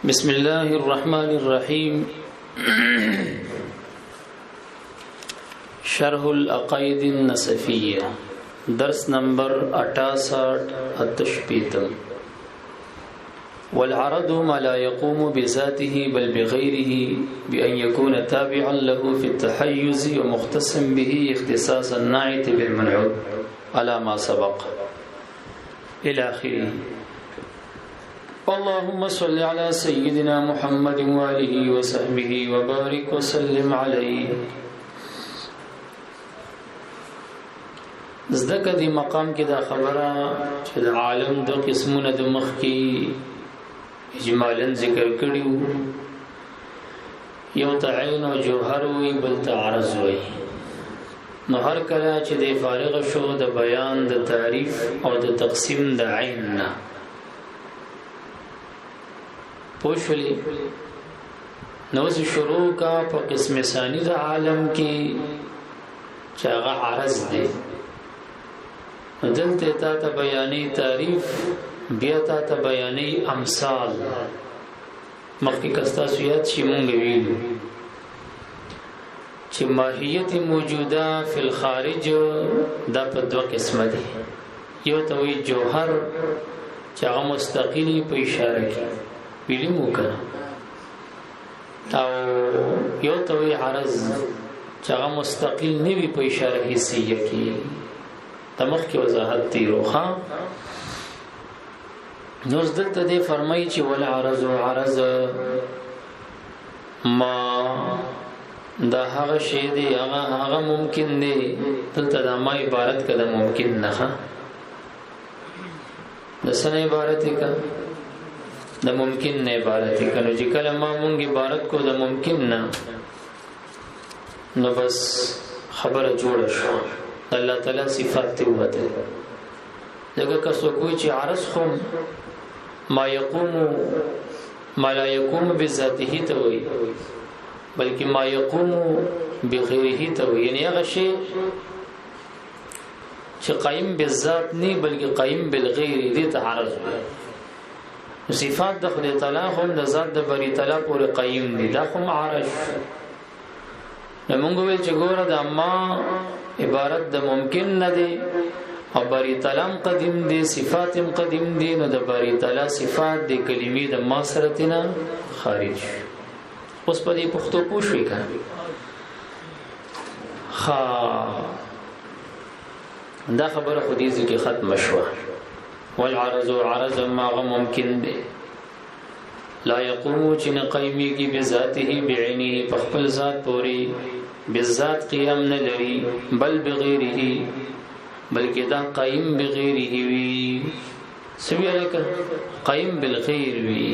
بسم الله الرحمن الرحيم. شرح العقائد النسفية، درس نمبر 68 التشبيت. والعرض ما لا يقوم بذاته بل بغيره بأن يكون تابعا له في التحيز ومختصم به اختصاص الناعت بالمنعوت على ما سبق إلى آخره. اللهم صل على سيدنا محمد وآله وصحبه وبارك وسلم عليه. زدکه دی مقام کې دا خبره چې د عالم د قسمونه د مخ کې اجمالا ذکر کړیو، یو ته عین او جوهر وي، بل ته عرض وي. نو هر کله چې د فارغ شو د بیان د تعریف او د تقسیم د عین نه پوښلی، نو شروع کا په قسم ثانی د عالم کې چې هغه عرض دی. دلته تا بیانی تعریف، بیا تا بیانی امثال. مخکې کستا سویات چې مونږ ویلو چې ماهیت موجوده فی الخارج دا په دوه قسمه دي. یو ته وی جوهر چې هغه مستقلی په اشاره کې ویلی موکړه، او یو ته وی عرض چې هغه مستقل نه وي په اشاره حسیه کې. تمخ کی وضاحت دی روخا. نوز دلته دی فرمایي چې ولا عرض و عرض ما دا هغه شی دی هغه ممکن دی. دلته دا ما عبارت کده ممکن نه ښه د سنه عبارت کا د ممکن نه عبارت کنه چې کله ما مونږ عبارت کو د ممکن نه، نو بس خبره جوړه شو. الله تعالی صفات ته وته دغه کسو کوئی چې عرض خو ما يقوم ما لا يقوم بذاته ته وي، بلکې ما يقوم بغيره ته وي. یعنی هغه شی چې قائم بالذات نه بلکې قائم بالغیر دي ته عرض وي. صفات د خدای تعالی هم د ذات د بری تعالی پورې قائم دي، دا هم عرض. نمونږ ویل چې ګوره د ما عبارت د ممکن نه دی، او باری تعالی قدیم دی، صفات قدیم دی. نو د باری تعالی صفات د کلمې د ما سره تینا خارج. اوس په دې پښتو پوښوي کنه دا خبره خو دې ځکه ختم شوه. والعرض عرض ما ممکن دی لا يقوم چې نه قیمی کی بذاته بعینه په خپل ذات پوری بالذات قیام نه لري، بل بغیره بلکې دا قائم بغیره وی. سوی الک قائم بالغیر وی.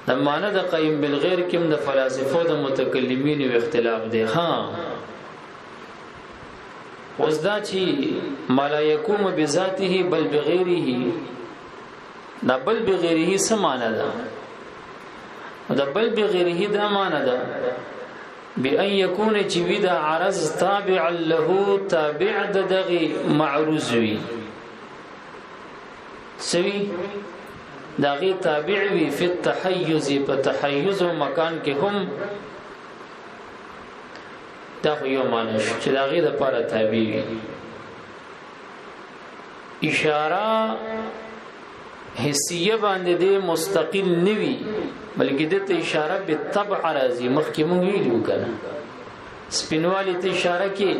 د معنی د قائم بالغیر کوم د فلسفو د متکلمین او اختلاف دی. اوس دا چې ما لا يقوم بذاته بل بغیره، دا بل بغیره څه معنی ده؟ دا بل بغیره دا معنی ده بأن يكون چې وی دا عرض تابع له، تابع دغه معروض وی. سوی دغه تابع وی فی التحیز، په تحیز او مکان کې هم. دا خو یو معنی چې دغه د لپاره تابع وی. اشاره حسیه باندې د مستقل نوي، بلکې د ته اشاره به طبع راځي. مخکې مونږ ویلو کنه سپینوالی ته اشاره کې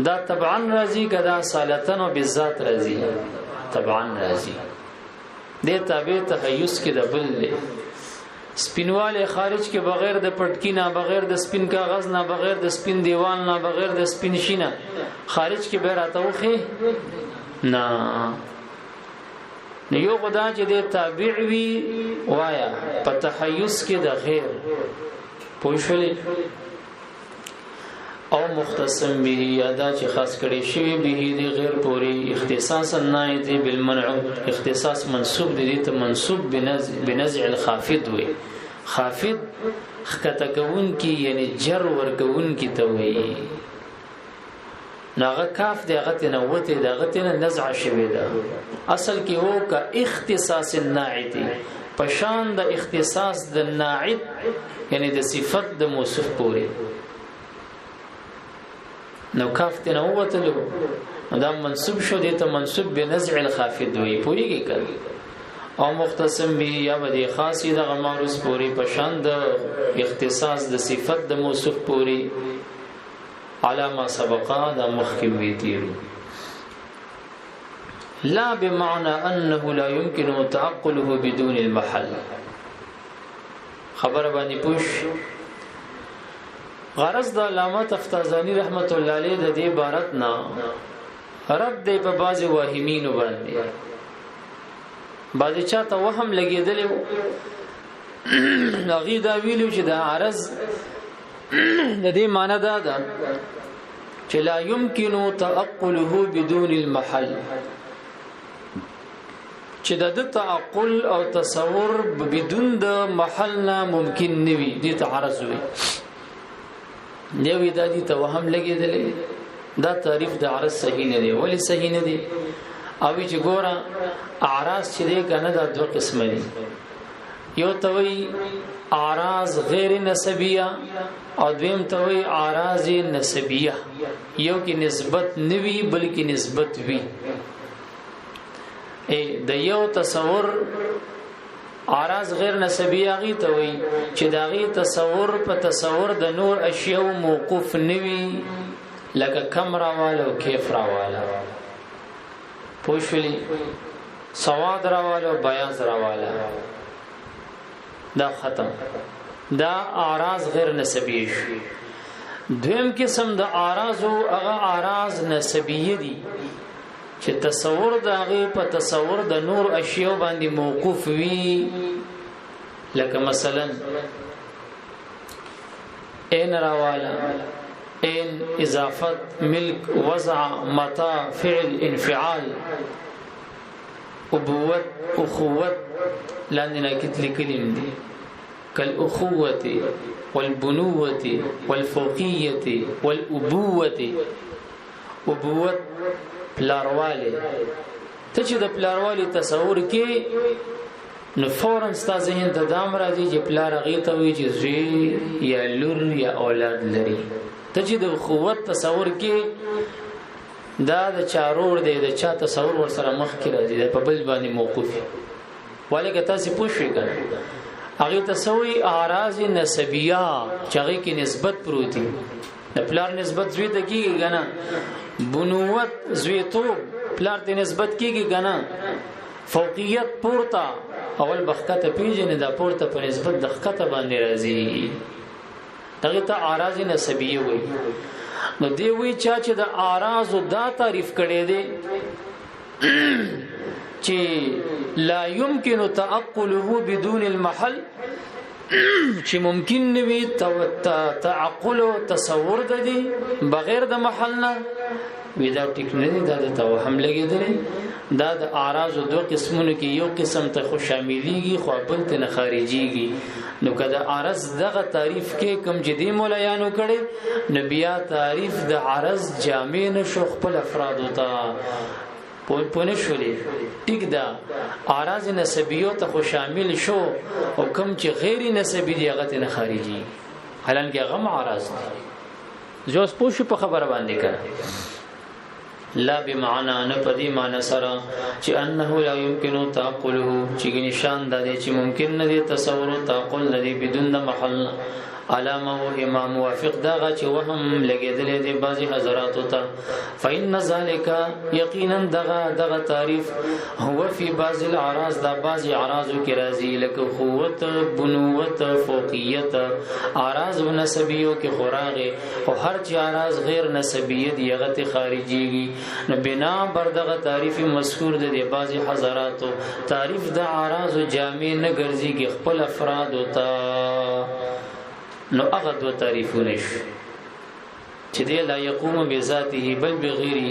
دا طبعا راځي، کدا صالتن او بالذات راځي طبعا راځي. د تابع تحیز کې د بل سپینواله خارج کې بغیر د پټکی نه، بغیر د سپین کاغذ نه، بغیر د سپین دیوال نه، بغیر د سپین شینه خارج کې به راتوخه نه. یو خدا چې د تابع وی وایا په تحیز کې د غیر پوښلې او مختصم به ادا چې خاص کړي شی به د غیر پوری اختصاصا نایت بالمنع. اختصاص منسوب دي ته منسوب بنزع الخافض وي. خافض خکته کون کی یعنی جر ور کون کی ته وي. ناغه کاف دی هغه تنوته دی هغه تن نزع شوی ده اصل کې هو کا اختصاص الناعت پشان د اختصاص د ناعت یعنی د صفت د موصوف پوری نو کاف تنوته له دا منصوب شو دی ته منصوب بنزع الخافض وی پوریږي کړه او مختصم به یا بدی خاصی د غمارس پوری پشان د اختصاص د صفت د موصوف پوری علامه سبقا د مخکم ویتیرو لا بمعنى انه لا يمكن تعقله بدون المحل خبر باندې پوش غرض د علامه تفتازانی رحمت الله علیه د دې عبارت نا رد دی په باز واهمین باندې بعد چاته وهم لګیدل نغی دا ویلو چې دا عرض د دې معنی دا ده چې لا يمكن تعقله بدون المحل چې د تعقل او تصور بدون د محل نه ممکن نوي دي تعرض وي نوي د دې ته وهم لګیدل دا تعریف د عرض صحیح نه دی ولی صحیح نه دی او چې ګوره اعراض چې دی کنه دا دوه قسم دي یو توي اعراض غیر نسبیه او دویم توي اعراض نسبیه یو کې نسبت نوي بلکې نسبت وی د یو تصور اعراض غیر نسبیه غي توي چې دا غي تصور په تصور د نور اشیاء موقوف نوي لکه کمره والا او کیف راواله پوښلی سواد راواله او بیاض راواله دا ختم دا اعراض غیر نسبیه شي دویم قسم د اعراض او هغه اعراض نسبیه دي چې تصور دغه په تصور د نور اشیاء باندې موقوف وي لکه مثلا ان راواله ان اضافت ملک وضع متى فعل انفعال ابوت اخوت لاندې کتل کلم دي كالاخوه والبنوه والفوقيه والابوه ابوت پلارواله ته چې د پلارواله تصور کې نو فورن ستا ذهن ته دام راځي چې پلار هغه ته وي چې زوی یا لور یا اولاد لري ته چې د قوت تصور کې دا د چارور دی د چا تصور ور سره مخ کې راځي په بل باندې موقوف ولکه تاسو پوښی کړئ هغه تسوي اعراض نسبیه چې هغه کې نسبت پروتي د پلار نسبت زوی ته کیږي کنه بنوت زوی تو پلار ته نسبت کیږي کنه فوقیت پورته اول بخته پیژنې دا پورته په نسبت د خطه باندې راځي دغه ته اعراض نسبیه وي نو دی وی چې د اعراض دا تعریف کړي دي چې لا يمكن تعقله بدون المحل چې ممکن نوي تعقل او تصور د دي بغیر د محل نه ودا ټیک نه دي دا د توهم لګیدل دا د اعراض دوه قسمونو کې یو قسم ته خو شاملېږي خو بل ته نه خارجيږي نو کله عرض دغه تعریف کې کم جدي مولایانو کړي نبیا تعریف د عرض جامع نشو خپل افراد وتا پونه شولې ټیک دا اعراض نسبیو ته خو شامل شو او کم چې غیر نسبی دی هغه ته نه خارجي حالانکه هغه اعراض دي جو سپوش په خبره باندې کړه لا بمعنى نه پدی معنی سره چې انه لا يمكن تعقله چې نشان د دې چې ممکن نه دي تصور تعقل لري بدون محل علامه او امام موافق دغه چې وهم لګیدلې دي بعضی حضرات ته فإن ذلك یقینا دغه تعریف هو فی بعض الاعراض دا بعضی اعراض کې راځي لکه قوت بنوت فوقیت اعراض نسبیو کې خوراغه او هر چې اعراض غیر نسبیه دي هغه خارجيږي نو بنا بر دغه تعریف مذکور دي بعضی حضرات تعریف د اعراض جامع نه ګرځي کې خپل افراد وتا نو هغه دو تعریفونه شو چې دی لا يقوم بذاته بل بغیره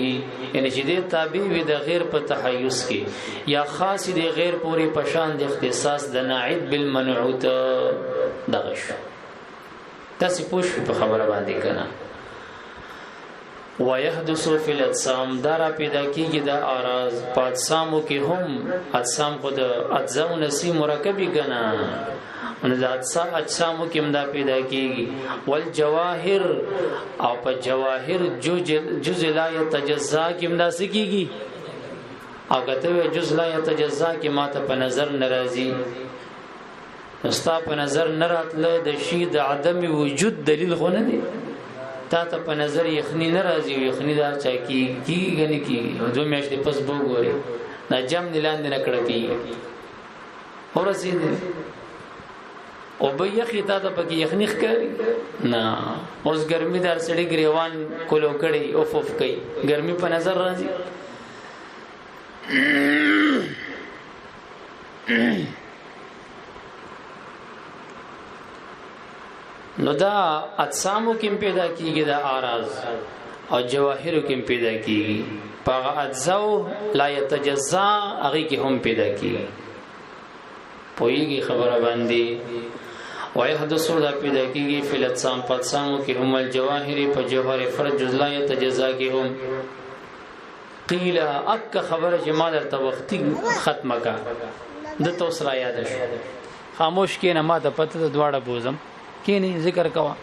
یعنی چې دی تابع وي د غیر په تحیز کې یا خاص دی غیر پوری پشان د اختصاص د ناعد بالمنعوت دغه شو تاسو پوښتنه په خبره باندې کنا ويحدث فی الاجسام دارا پیدا کیږي د اراز پاتسامو کې هم اجسام خود اجزاء نسی مرکبی کنا ان د اجسامو کې هم دا پیدا کیږي والجواهر او په جواهر جزء لا يتجزا کې هم دا سکیږي اګه ته جزء لا يتجزا کې ماته په نظر ناراضي استا په نظر نراتله د شی د عدم وجود دلیل خو نه دی تا ته په نظر یخنی ناراضي یخنی دار چا کی غنی کی جو میاشتې پس بو ګوري دا جام نلاند نه کړپی اورسید او به یخی تا ته پکې یخنی ښکاری نه اوس ګرمي دار سړی گریوان کولو کړي اوف اوف کوي ګرمي په نظر راځي نو دا اجسامو کې پیدا کیږي دا اراز او جواهر کې پیدا کیږي په اجزاء لا يتجزا هغه کې هم پیدا کیږي پویږي خبره باندې ويحدث دا پیدا کیږي فلتسام پاتسامو کې هم الجواهر په جوهر فرج لا يتجزا کې هم قیل اک خبره جمال تر وختي ختمه کا د توس را یاد شو خاموش کې نه ما ته پته دواړه بوزم کینی ذکر کوا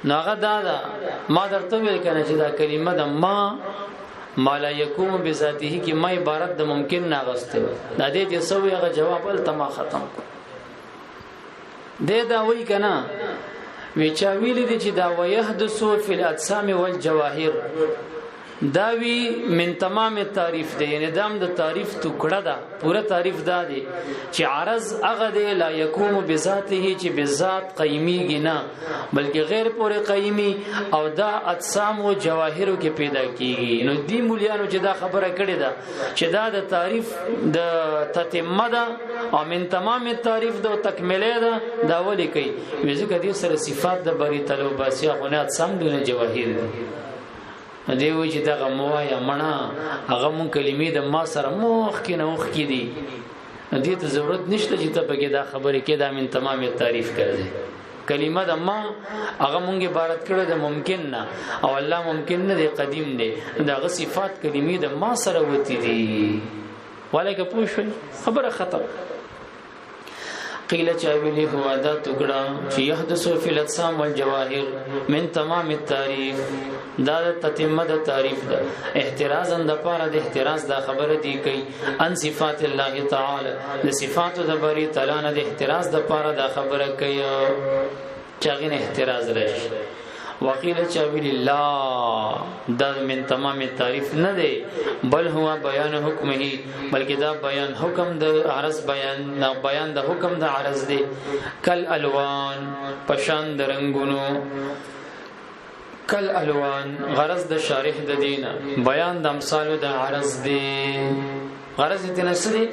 ناغه دا ما درته ویل کنه چې دا کلمه د ما لا یکوم بذاته کی ما عبارت د ممکن ناغسته دا دې چې سوې هغه جواب ال تما ختم کو دې دا وی کنه وچا ویل دي چې دا ويحدث فی الاجسام والجواهر داوی من تمام تعریف دی یعنی دام د تعریف ټوکړه ده پورا تعریف دا دی چې عرض هغه دی لا یکوم بذاته چې بذات قیمیږي نه بلکې غیر پورې قیمی او دا اجسام او جواهر کې پیدا کیږي نو دی مولیانو چې دا خبره کړې ده چې دا د تعریف د تتمه ده او من تمام تعریف د تکمیله ده دا ولي کوي وځکه دې سره صفات د بری تلو باسیا خو نه اجسام د جواهر دي دی وی چې دغه موایا مڼه هغه مون کلمې د ما سره موخ کې نه وخ کې دي دې ته ضرورت نشته چې ته بګه دا خبره کې دا من تمام تعریف کړي کلمه د ما هغه مونږه عبارت کړه د ممکن نه او الله ممکن نه دی قدیم دی دغه صفات کلمې د ما سره وتی دي ولکه پوښ خبره ختم قیل چاویلی هو دا ټکړه چې يحدث فی الاجسام والجواهر من تمام التعریف دا تتمه د تعریف ده احترازا د پاره د احتراز دا خبره دی کوي ان صفات الله تعالی د صفات د بری تعالی نه د احتراز د پاره دا خبره کوي چاغین احتراز راشي وقیل چاویل الله دا من تمام تعریف نه دی بل هو بیان حکمه بلکې دا بیان حکم د عرض بیان د حکم د عرض دی کل الوان پشان د رنگونو کل الوان غرض د شارح د دینه بیان د امثال د عرض دی غرض دې نسری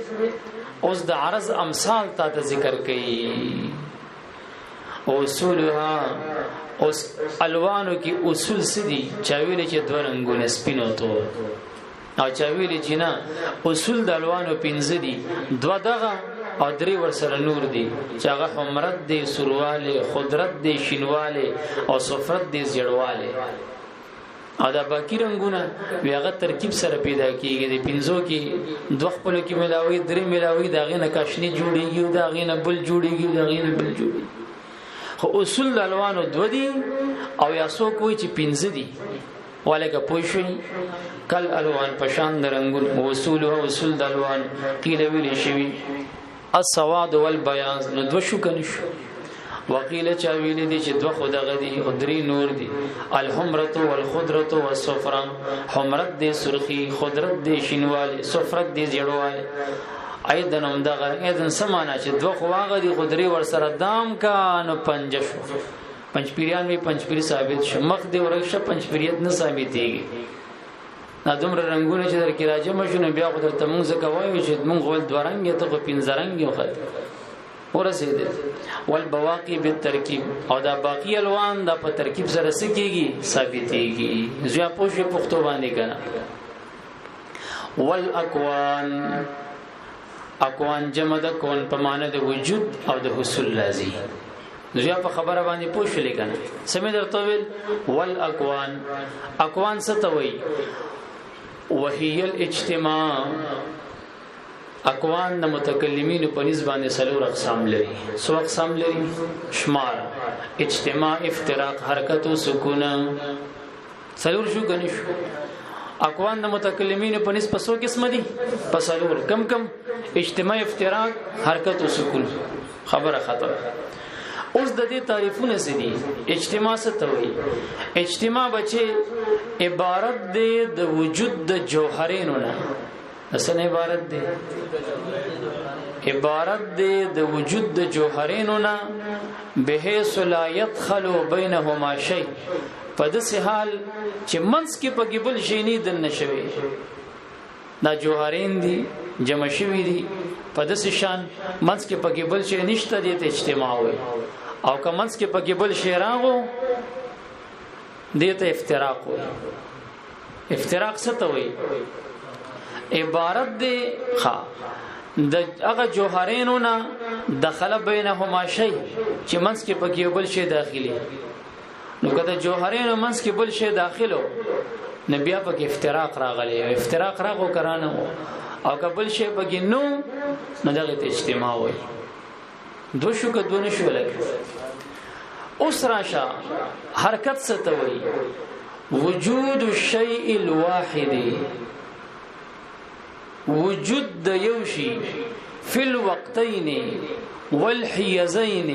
اوس د عرض امثال ته ذکر کړي اصولها اوس الوانو کې اصول سدي چاویل چې دوه رنگونه سپینو تو او چاویل چې نه اصول د الوانو پنځه دي دوه دغه او درې ور سره نور دي چې هغه حمرت دي سرواله خضرت دي شینواله او صفرت دي زیړواله او دا باقی رنگونه هغه ترکیب سره پیدا کیږي د پنځو کې دوه خپل کې ملاوي درې ملاوي داغه نه کاشنی جوړیږي داغه نه بل جوړیږي داغه نه بل جوړیږي خو اصول د الوانو دو دي او یا سو کوئی چې پنځه دي ولکه پوښي کل الوان پشان د رنگون اصول او اصول د الوان قیل ویل شوی السواد والبياض نو دو شو کنه شو وقیل چا ویل دي چې دو خدغه دي خضری نور دي الحمرۃ والخضرۃ والصفرا حمرت دي سرخی خضرت دي شینواله صفرت دي زیړواله ایدن هم دغه ایدن سمانا چې دوه خواغه دي خضری ور سره دام کا نو پنځ شو پنځ پیریان وی پنځ پیری ثابت شو مخ دی ورشه پنځ پیریت نه ثابتېږي نا دومره رنگونه چې در کې راځي مشونه بیا خو درته مونږ زکه وایو چې مونږ ول دورنګ ته په پنځرنګ یو خط ورسېد والبواقي بالترکیب او دا باقی الوان دا په ترکیب سره سکیږي ثابتېږي زیا پوښې پښتو باندې کنه والاكوان اکوان جمع د کون په معنی د وجود او د حصول لازم زیا په خبره باندې پوښلې کنه سمې درته ویل والاکوان اکوان څه ته وایي وهي الاجتماع اکوان د متکلمین په نسبت سلور اقسام لري سو اقسام لري شمار اجتماع افتراق حرکت او سکون سلور شو غني شو اکوان د متکلمین په نسبت سو قسم دي په سلور کم کم اجتماع افتراق حرکت او سکون خبره ختم اوس د دې تعریفونه سدي اجتماع څه ته وایي اجتماع بچي عبارت دی د وجود د جوهرینو نه اصل عبارت دی د وجود د جوهرینو نه بحيث لا يدخل بينهما شيء په داسې حال چې منځ کې پکې بل شي نه دن نشوي دا جوهرین دي جمع شوي دي په داسې شان منځ کې پکې بل شي نشته دي ته اجتماع وي او که منځ کې پکې بل شي راغو دي ته افتراق وي افتراق څه ته وي عبارت دی د هغه جوهرینو نه دخل بینهما شی چې منځ کې پکې بل شی داخلي نو کله جوهرینو منځ کې بل شی داخلو نبي پکې افتراق راغلی افتراق راغو کرانه او قبل شی پکې نو دغه اجتماع وي دو شو کدو نشو لکه اوس راشه حرکت څه ته وي وجود الشيء الواحد وجود د یو شی فی الوقتین والحیزین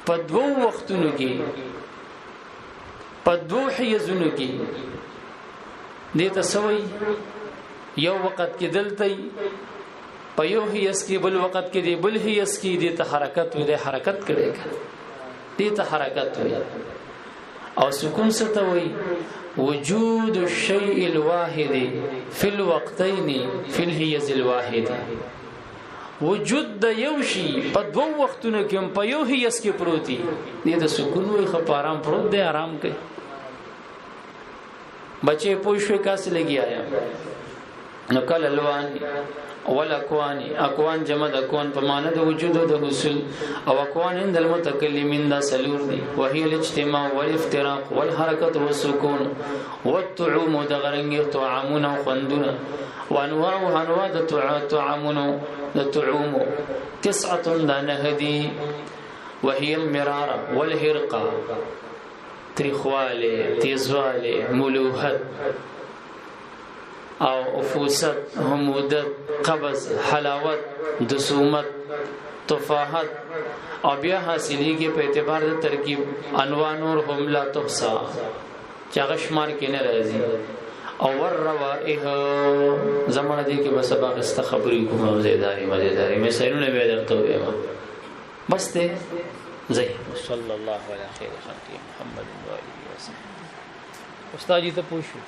په دوه وختونو کې په دوه حیزونو کې دې ته سوي یو وخت کې دلته په یو حیز کې بل وخت کې دی بل حیز کې دې ته حرکت وي حرکت کړي دې ته حرکت وي او سکون څه ته وي وجود الشيء الواحد في الوقتين في الحيز الواحد وجود د یو شی په دوه وختونو کې په یو حیز کې پروتي دې د سکون وي خو آرام پروت دی آرام کوي بچي پوښوي کاس لګي آیا نو کله لوان ولا اکوان جمع د اکوان په معنی د وجود او د حصول او اکوان عند المتکلمین دا سلور دي وهي الاجتماع والافتراق والحركه والسكون والطعوم د غرنګ طعامون او خوندونه وانواع د طعامون د طعوم 9 د نهدي وهي المراره والهرقه تریخواله تیزواله ملوحت او افوست حمودت قبض حلاوت دسومت طفاحت او بیا حاصلیږي په اعتبار د ترکیب انواع نور هم لا تحصا چاغشمار کې نه راځي او ور روائح زمانه دي کې بس سبق استخبري کوم مزیداری مې سینونه به درته وایم بس ته زي صلی الله علی خیر خلق محمد و آله و صحبه استاد ته پوښو